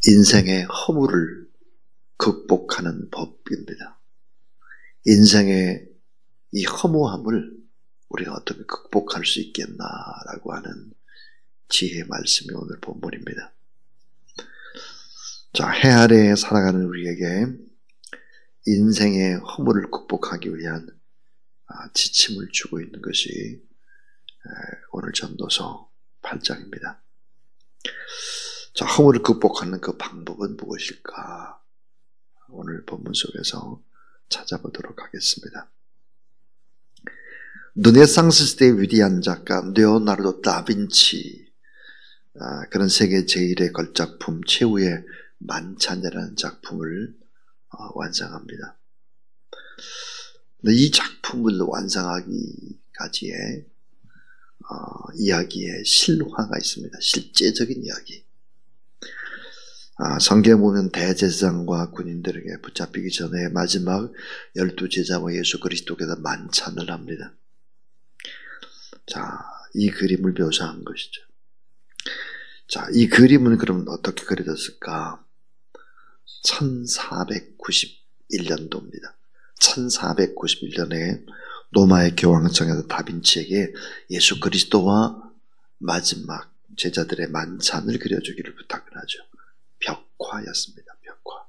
인생의 허물을 극복하는 법입니다. 인생의 이 허무함을 우리가 어떻게 극복할 수 있겠나라고 하는 지혜의 말씀이 오늘 본문입니다. 자, 해 아래에 살아가는 우리에게 인생의 허물을 극복하기 위한 지침을 주고 있는 것이 오늘 전도서 8장입니다. 자, 허물을 극복하는 그 방법은 무엇일까? 오늘 본문 속에서 찾아보도록 하겠습니다. 르네상스 시대의 위대한 작가 레오나르도 다빈치, 그런 세계 제1의 걸작품 최후의 만찬이라는 작품을 완성합니다. 이 작품을 완성하기까지의 이야기의 실화가 있습니다. 실제적인 이야기. 성경에 보면 대제사장과 군인들에게 붙잡히기 전에 마지막 12제자와 예수 그리스도께서 만찬을 합니다. 자, 이 그림을 묘사한 것이죠. 자, 이 그림은 그럼 어떻게 그려졌을까? 1491년도입니다. 1491년에 로마의 교황청에서 다빈치에게 예수 그리스도와 마지막 제자들의 만찬을 그려주기를 부탁을 하죠. 벽화였습니다. 벽화.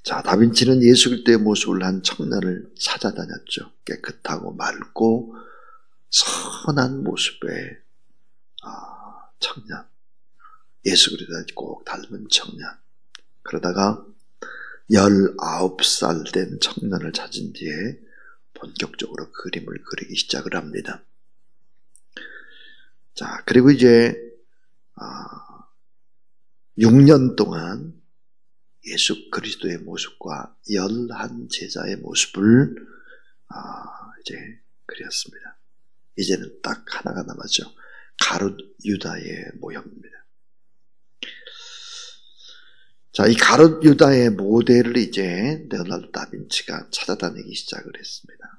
자, 다빈치는 예수 그리스도의 모습을 한 청년을 찾아다녔죠. 깨끗하고 맑고 선한 모습의 청년. 예수 그리스도를 꼭 닮은 청년. 그러다가 19살 된 청년을 찾은 뒤에 본격적으로 그림을 그리기 시작을 합니다. 자, 그리고 이제 6년 동안 예수 그리스도의 모습과 11제자의 모습을 이제 그렸습니다. 이제는 딱 하나가 남았죠. 가룟 유다의 모형입니다. 자, 이 가룟 유다의 모델을 이제 레오나르도 다빈치가 찾아다니기 시작을 했습니다.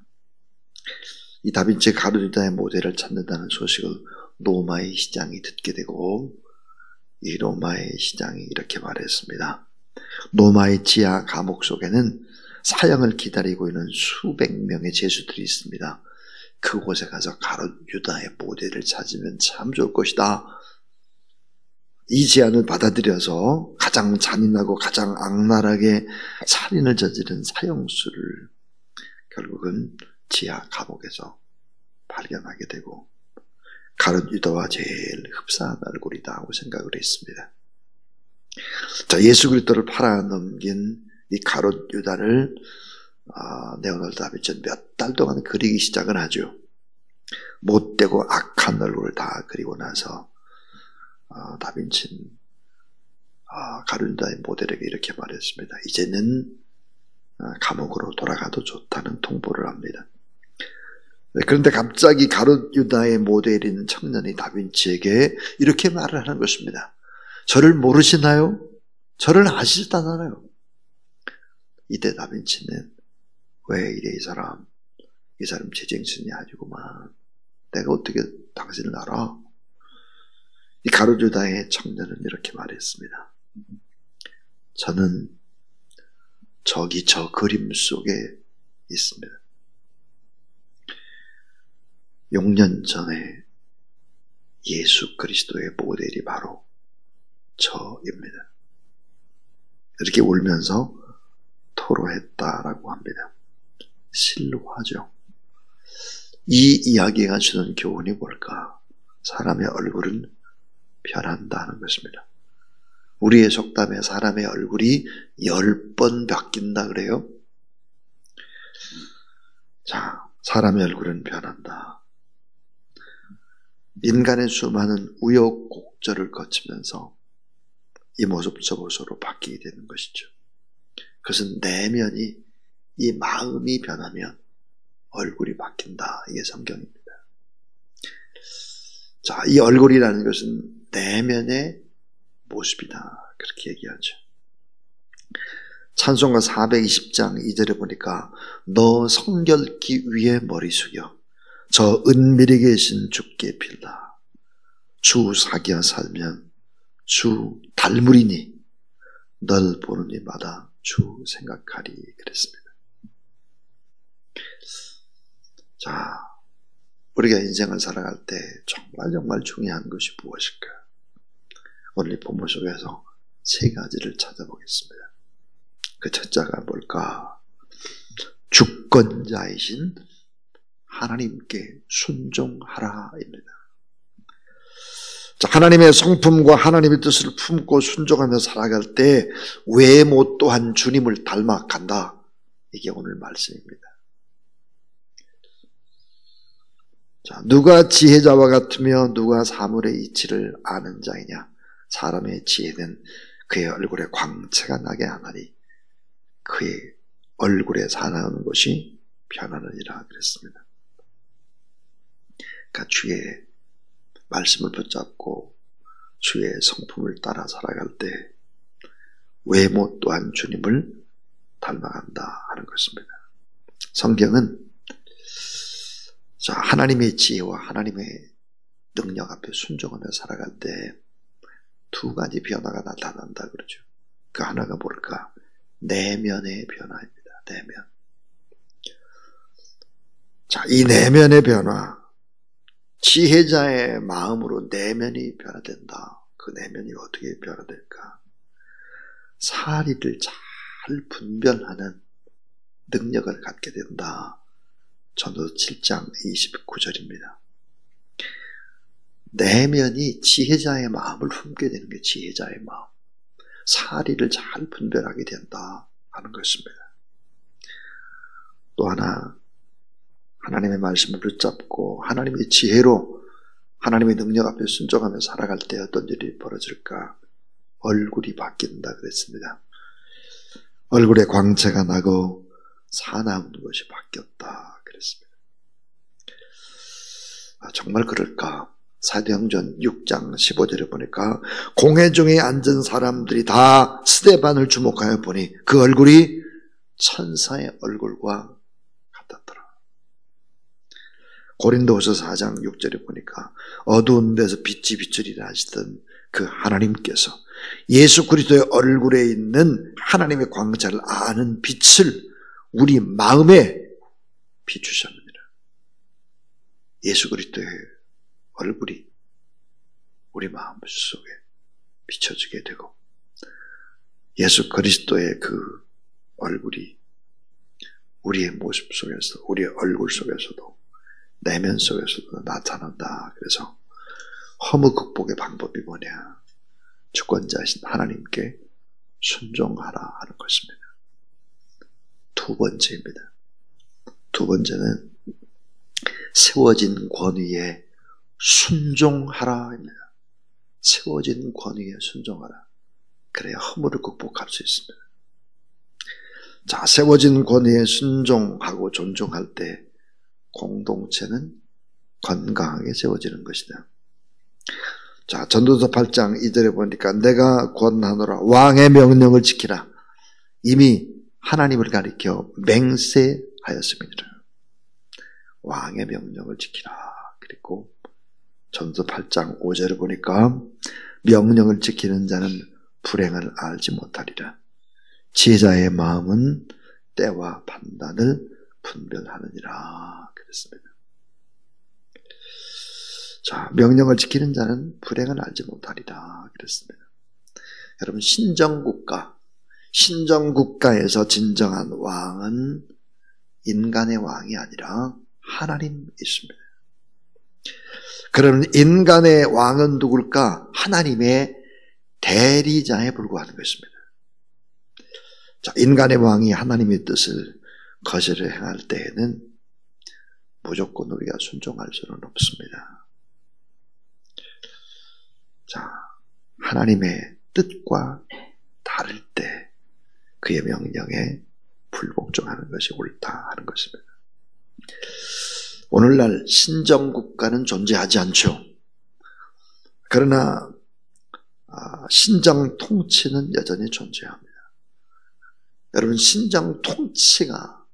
이 다빈치 가룟 유다의 모델을 찾는다는 소식을 로마의 시장이 듣게 되고, 이 로마의 시장이 이렇게 말했습니다. 로마의 지하 감옥 속에는 사형을 기다리고 있는 수백 명의 죄수들이 있습니다. 그곳에 가서 가룟 유다의 모델을 찾으면 참 좋을 것이다. 이 제안을 받아들여서 가장 잔인하고 가장 악랄하게 살인을 저지른 사형수를 결국은 지하 감옥에서 발견하게 되고, 가룟 유다와 제일 흡사한 얼굴이다 하고 생각을 했습니다. 자, 예수 그리스도를 팔아넘긴 이 가룟 유다를 레오나르도 다빈치는 몇 달 동안 그리기 시작을 하죠. 못되고 악한 얼굴을 다 그리고 나서 다빈치는 가룟 유다의 모델에게 이렇게 말했습니다. 이제는 감옥으로 돌아가도 좋다는 통보를 합니다. 그런데 갑자기 가룟 유다의 모델인 청년이 다빈치에게 이렇게 말을 하는 것입니다. 저를 모르시나요? 저를 아시지도 않아요. 이때 다빈치는 왜 이래 이 사람 제정신이 아니구만. 내가 어떻게 당신을 알아? 이 가룟 유다의 청년은 이렇게 말했습니다. 저는 저기 저 그림 속에 있습니다. 6년 전에 예수 그리스도의 모델이 바로 저입니다. 이렇게 울면서 토로했다라고 합니다. 실화죠. 이 이야기가 주는 교훈이 뭘까? 사람의 얼굴은 변한다는 것입니다. 우리의 속담에 사람의 얼굴이 10번 바뀐다 그래요. 자, 사람의 얼굴은 변한다. 인간의 수많은 우여곡절을 거치면서 이 모습 저 모습으로 바뀌게 되는 것이죠. 그것은 내면이, 이 마음이 변하면 얼굴이 바뀐다. 이게 성경입니다. 자, 이 얼굴이라는 것은 내면의 모습이다. 그렇게 얘기하죠. 찬송가 420장 2절에 보니까 너 성결기 위에 머리 숙여 저 은밀히 계신 주께 빌라. 주 사귀어 살면 주 닮으리니 널 보는 이마다 주 생각하리 그랬습니다. 자, 우리가 인생을 살아갈 때 정말 중요한 것이 무엇일까? 오늘 이 본문 속에서 세 가지를 찾아보겠습니다. 그 첫째가 뭘까? 주권자이신 하나님께 순종하라입니다. 자, 하나님의 성품과 하나님의 뜻을 품고 순종하며 살아갈 때 외모 또한 주님을 닮아간다. 이게 오늘 말씀입니다. 자, 누가 지혜자와 같으며 누가 사물의 이치를 아는 자이냐? 사람의 지혜는 그의 얼굴에 광채가 나게 하나니 그의 얼굴에 사나운 것이 변하느니라 그랬습니다. 그러니까 주의 말씀을 붙잡고 주의 성품을 따라 살아갈 때 외모 또한 주님을 닮아간다 하는 것입니다. 성경은 자, 하나님의 지혜와 하나님의 능력 앞에 순종하며 살아갈 때 두 가지 변화가 나타난다 그러죠. 그 하나가 뭘까? 내면의 변화입니다. 내면. 자, 이 내면의 변화, 지혜자의 마음으로 내면이 변화된다. 그 내면이 어떻게 변화될까? 사리를 잘 분별하는 능력을 갖게 된다. 전도서 7장 29절입니다. 내면이 지혜자의 마음을 품게 되는 게 지혜자의 마음. 사리를 잘 분별하게 된다 하는 것입니다. 또 하나, 하나님의 말씀을 붙잡고 하나님의 지혜로 하나님의 능력 앞에 순종하며 살아갈 때 어떤 일이 벌어질까? 얼굴이 바뀐다 그랬습니다. 얼굴에 광채가 나고 사나운 것이 바뀌었다 그랬습니다. 정말 그럴까? 사도행전 6장 15절에 보니까 공회중에 앉은 사람들이 다 스데반을 주목하여 보니 그 얼굴이 천사의 얼굴과 같았더라. 고린도후서 4장 6절에 보니까 어두운 데서 빛이 비추리라 하시던 그 하나님께서 예수 그리스도의 얼굴에 있는 하나님의 광채를 아는 빛을 우리 마음에 비추셨느니라. 예수 그리스도의 얼굴이 우리 마음 속에 비춰지게 되고 예수 그리스도의 그 얼굴이 우리의 모습 속에서, 우리의 얼굴 속에서도, 내면 속에서도 나타난다. 그래서 허무 극복의 방법이 뭐냐? 주권자이신 하나님께 순종하라 하는 것입니다. 두 번째입니다. 두 번째는 세워진 권위에 순종하라입니다. 세워진 권위에 순종하라. 그래야 허물을 극복할 수 있습니다. 자, 세워진 권위에 순종하고 존중할 때 공동체는 건강하게 세워지는 것이다. 자, 전도서 8장 2절에 보니까 내가 권하노라 왕의 명령을 지키라. 이미 하나님을 가리켜 맹세하였습니다. 왕의 명령을 지키라. 그리고 전도서 8장 5절을 보니까 명령을 지키는 자는 불행을 알지 못하리라. 지혜자의 마음은 때와 판단을 분별하느니라. 그랬습니다. 자, 명령을 지키는 자는 불행을 알지 못하리라. 그랬습니다. 여러분, 신정국가에서 진정한 왕은 인간의 왕이 아니라 하나님 있습니다. 그러면 인간의 왕은 누굴까? 하나님의 대리자에 불과하는 것입니다. 자, 인간의 왕이 하나님의 뜻을 거절을 행할 때에는 무조건 우리가 순종할 수는 없습니다. 자, 하나님의 뜻과 다를 때 그의 명령에 불복종하는 것이 옳다 하는 것입니다. 오늘날 신정국가는 존재하지 않죠. 그러나 신정 통치는 여전히 존재합니다. 여러분, 신정 통치가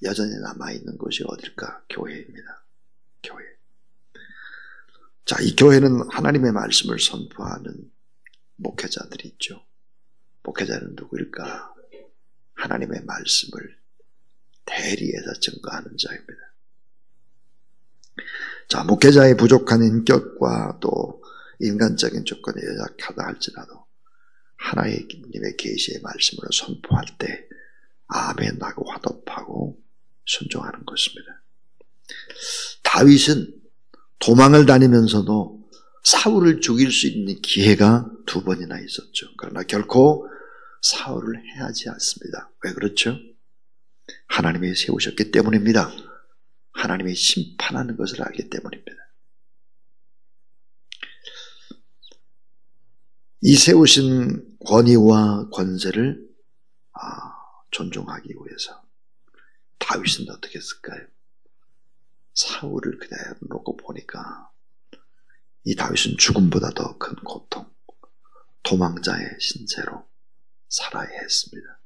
여전히 남아있는 곳이 어딜까? 교회입니다. 교회. 자, 이 교회는 하나님의 말씀을 선포하는 목회자들이 있죠. 목회자는 누구일까? 하나님의 말씀을 대리해서 증거하는 자입니다. 자, 목회자의 부족한 인격과 또 인간적인 조건에 연약하다 할지라도 하나님의 계시의 말씀으로 선포할 때 아멘하고 화답하고 순종하는 것입니다. 다윗은 도망을 다니면서도 사울을 죽일 수 있는 기회가 2번이나 있었죠. 그러나 결코 사울을 해하지 않습니다. 왜 그렇죠? 하나님이 세우셨기 때문입니다. 하나님이 심판하는 것을 알기 때문입니다. 이 세우신 권위와 권세를 존중하기 위해서 다윗은 어떻게 했을까요? 사울을 그대로 놓고 보니까 이 다윗은 죽음보다 더 큰 고통, 도망자의 신세로 살아야 했습니다.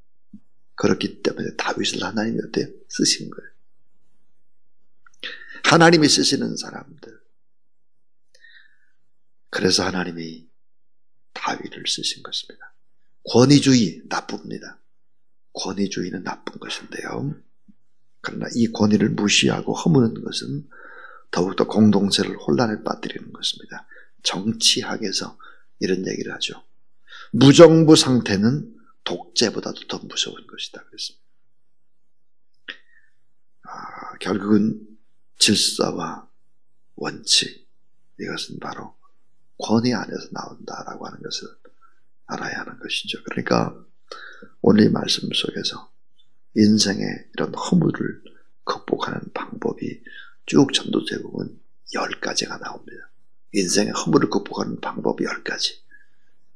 그렇기 때문에 다윗을 하나님이 어때요? 쓰신 거예요. 하나님이 쓰시는 사람들. 그래서 하나님이 다윗을 쓰신 것입니다. 권위주의 나쁩니다. 권위주의는 나쁜 것인데요. 그러나 이 권위를 무시하고 허무는 것은 더욱더 공동체를 혼란에 빠뜨리는 것입니다. 정치학에서 이런 얘기를 하죠. 무정부 상태는 독재보다도 더 무서운 것이다. 그랬습니다. 결국은 질서와 원칙, 이것은 바로 권위 안에서 나온다라고 하는 것을 알아야 하는 것이죠. 그러니까 오늘 이 말씀 속에서 인생의 이런 허물을 극복하는 방법이 쭉 전도 제국은 10가지가 나옵니다. 인생의 허물을 극복하는 방법이 10가지.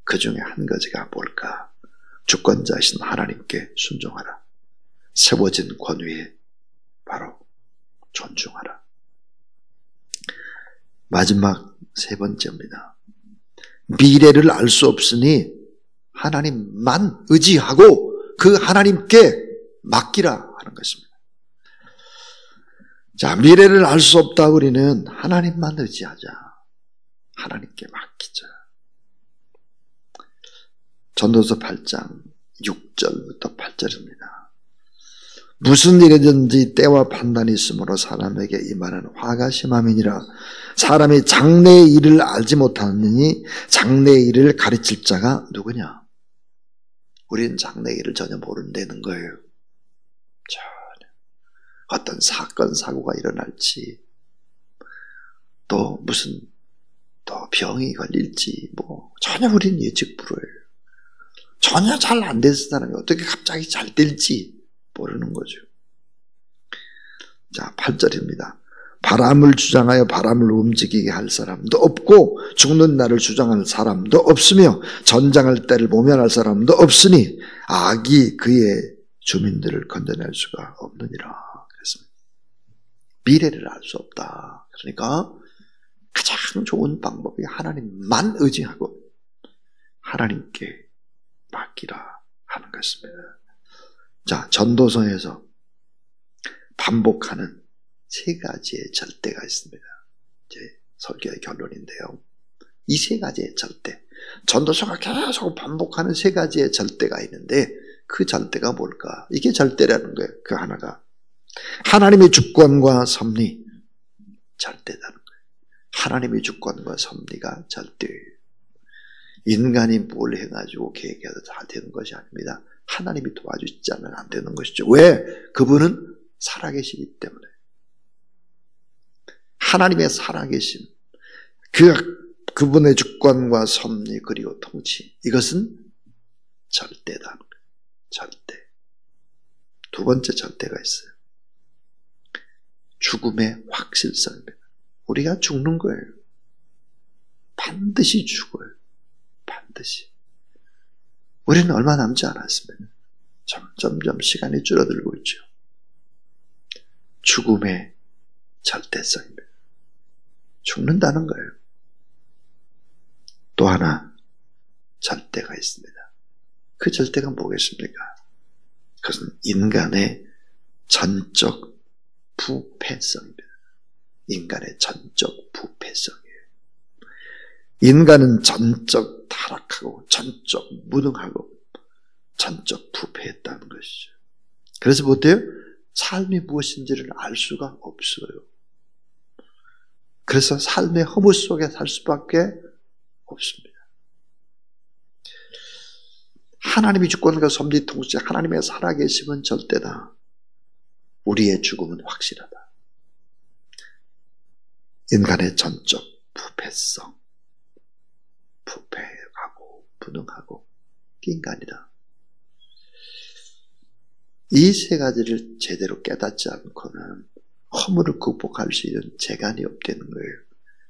그 중에 한 가지가 뭘까? 주권자이신 하나님께 순종하라. 세워진 권위에 바로 존중하라. 마지막 3번째입니다. 미래를 알 수 없으니 하나님만 의지하고 그 하나님께 맡기라 하는 것입니다. 자, 미래를 알 수 없다 우리는 하나님만 의지하자. 하나님께 맡기자. 전도서 8장 6절부터 8절입니다. 무슨 일이든지 때와 판단이 있으므로 사람에게 임하는 화가 심함이니라. 사람이 장래의 일을 알지 못하느니 장래의 일을 가르칠 자가 누구냐? 우리는 장래의 일을 전혀 모른다는 거예요. 전혀. 어떤 사건 사고가 일어날지, 또 무슨 또 병이 걸릴지 전혀 우리는 예측 불허예요. 전혀 잘 안 된 사람이 어떻게 갑자기 잘 될지 모르는 거죠. 자, 8절입니다. 바람을 주장하여 바람을 움직이게 할 사람도 없고 죽는 날을 주장할 사람도 없으며 전장할 때를 모면할 사람도 없으니 악이 그의 주민들을 건져낼 수가 없느니라. 그랬습니다. 미래를 알 수 없다. 그러니까 가장 좋은 방법이 하나님만 의지하고 하나님께 맡기라 하는 것입니다. 자, 전도서에서 반복하는 3가지의 절대가 있습니다. 제 설교의 결론인데요. 이 3가지의 절대, 전도서가 계속 반복하는 3가지의 절대가 있는데 그 절대가 뭘까? 이게 절대라는 거예요. 그 하나가 하나님의 주권과 섭리, 절대라는 거예요. 하나님의 주권과 섭리가 절대예요. 인간이 뭘 해가지고 계획해서 다 되는 것이 아닙니다. 하나님이 도와주지 않으면 안 되는 것이죠. 왜? 그분은 살아계시기 때문에. 하나님의 살아계심, 그분의 주권과 섭리 그리고 통치, 이것은 절대다. 절대. 2번째 절대가 있어요. 죽음의 확실성입니다. 우리가 죽는 거예요. 반드시 죽어요. 반드시. 우리는 얼마 남지 않았습니다. 점점 시간이 줄어들고 있죠. 죽음의 절대성입니다. 죽는다는 거예요. 또 하나 절대가 있습니다. 그 절대가 뭐겠습니까? 그것은 인간의 전적 부패성입니다. 인간의 전적 부패성이에요. 인간은 전적 타락하고 전적 무능하고 전적 부패했다는 것이죠. 그래서 못해요? 삶이 무엇인지를 알 수가 없어요. 그래서 삶의 허무 속에 살 수밖에 없습니다. 하나님이 주권과 섭리 통치, 하나님의 살아계심은 절대다. 우리의 죽음은 확실하다. 인간의 전적 부패성, 부패하고 무능하고 인간이다. 이 세 가지를 제대로 깨닫지 않고는 허물을 극복할 수 있는 재간이 없다는 거예요.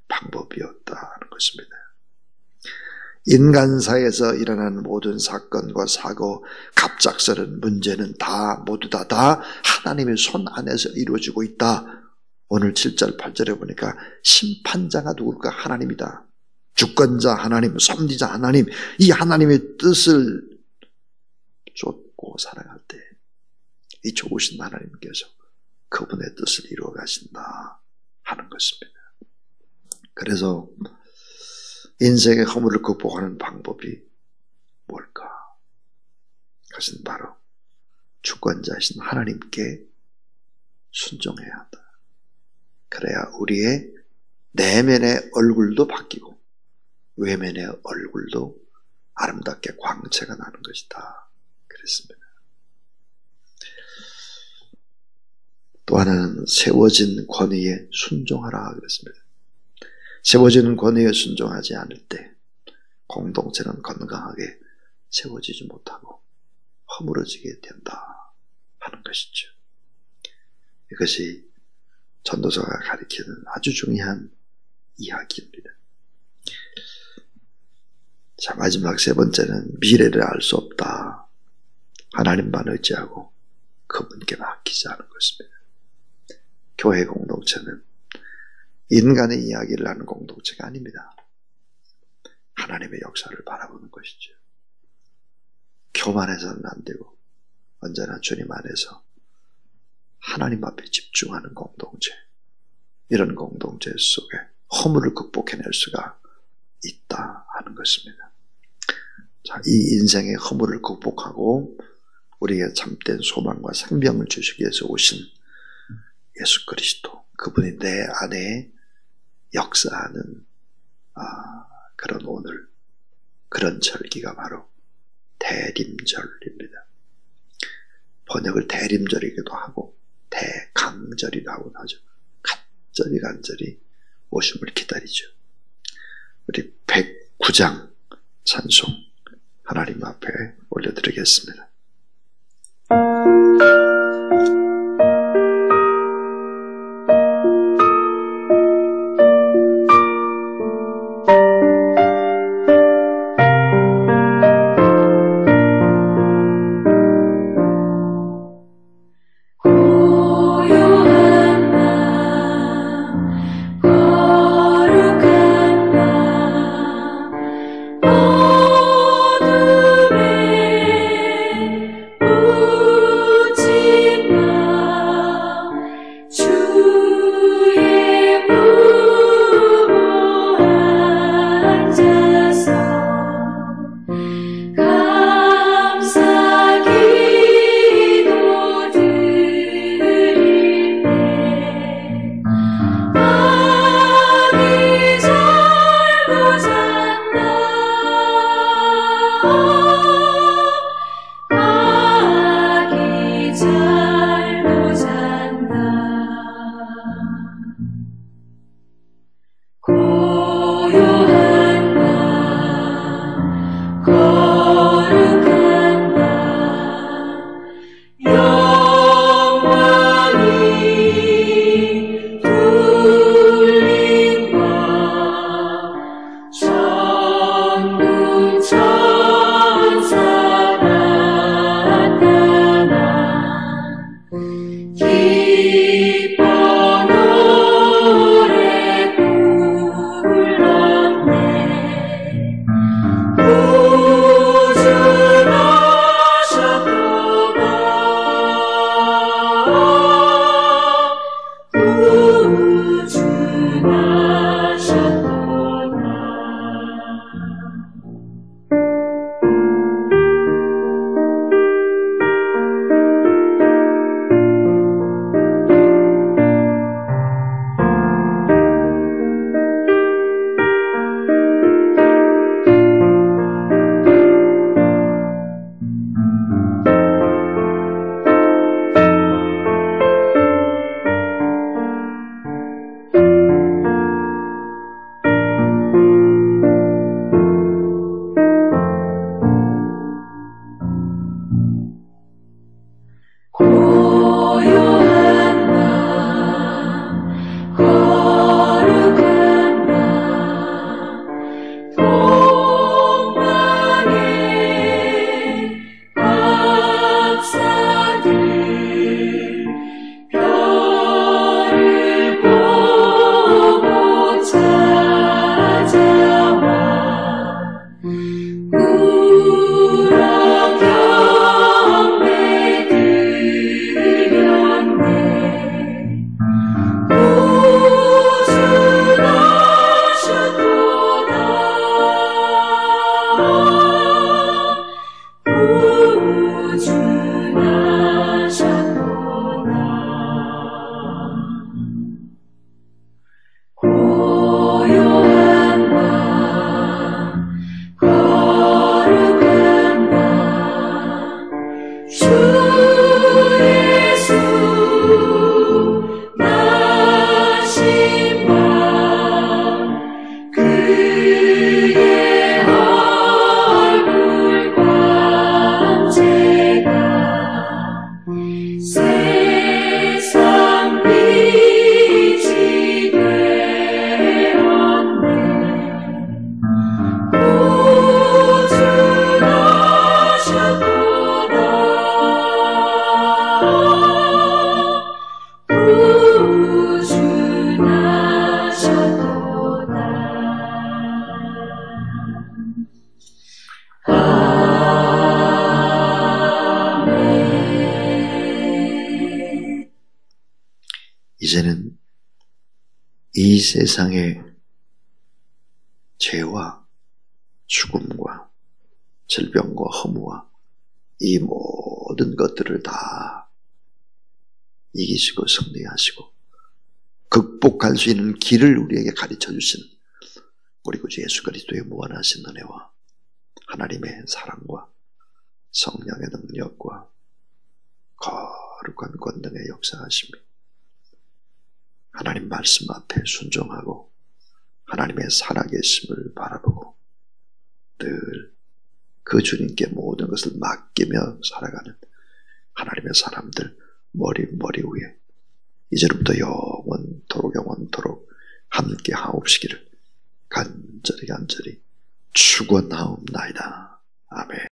방법이 없다는 것입니다. 인간사에서 일어나는 모든 사건과 사고, 갑작스런 문제는 모두 다 하나님의 손 안에서 이루어지고 있다. 오늘 7절 8절에 보니까 심판자가 누굴까? 하나님이다. 주권자 하나님, 섭리자 하나님, 이 하나님의 뜻을 쫓고 살아갈 때 이 좋으신 하나님께서 그분의 뜻을 이루어 가신다 하는 것입니다. 그래서 인생의 허물을 극복하는 방법이 뭘까? 그것은 바로 주권자이신 하나님께 순종해야 한다. 그래야 우리의 내면의 얼굴도 바뀌고 외면의 얼굴도 아름답게 광채가 나는 것이다. 그랬습니다. 또 하나는 세워진 권위에 순종하라 그랬습니다. 세워지는 권위에 순종하지 않을 때 공동체는 건강하게 세워지지 못하고 허물어지게 된다 하는 것이죠. 이것이 전도서가 가리키는 아주 중요한 이야기입니다. 자, 마지막 세 번째는 미래를 알 수 없다. 하나님만 의지하고 그분께 맡기자는 것입니다. 교회 공동체는 인간의 이야기를 하는 공동체가 아닙니다. 하나님의 역사를 바라보는 것이죠. 교만해서는 안 되고 언제나 주님 안에서 하나님 앞에 집중하는 공동체, 이런 공동체 속에 허물을 극복해낼 수가 있다 하는 것입니다. 자, 이 인생의 허물을 극복하고 우리에게 참된 소망과 생명을 주시기 위해서 오신 예수 그리스도, 그분이 내 안에 역사하는 그런 오늘, 그런 절기가 바로 대림절입니다. 번역을 대림절이기도 하고 대강절이라고 하기도 하죠. 간절히 간절히 오심을 기다리죠. 우리 109장 찬송 하나님 앞에 올려드리겠습니다. 어둠에 묻지 마. 이 세상의 죄와 죽음과 질병과 허무와 이 모든 것들을 다 이기시고 승리하시고 극복할 수 있는 길을 우리에게 가르쳐 주신 우리 구주 예수 그리스도의 무한하신 은혜와 하나님의 사랑과 성령의 능력과 거룩한 권능의 역사하심이 하나님 말씀 앞에 순종하고 하나님의 살아계심을 바라보고 늘 그 주님께 모든 것을 맡기며 살아가는 하나님의 사람들 머리 위에 이제부터 영원토록 함께 하옵시기를 간절히 축원하옵나이다. 아멘.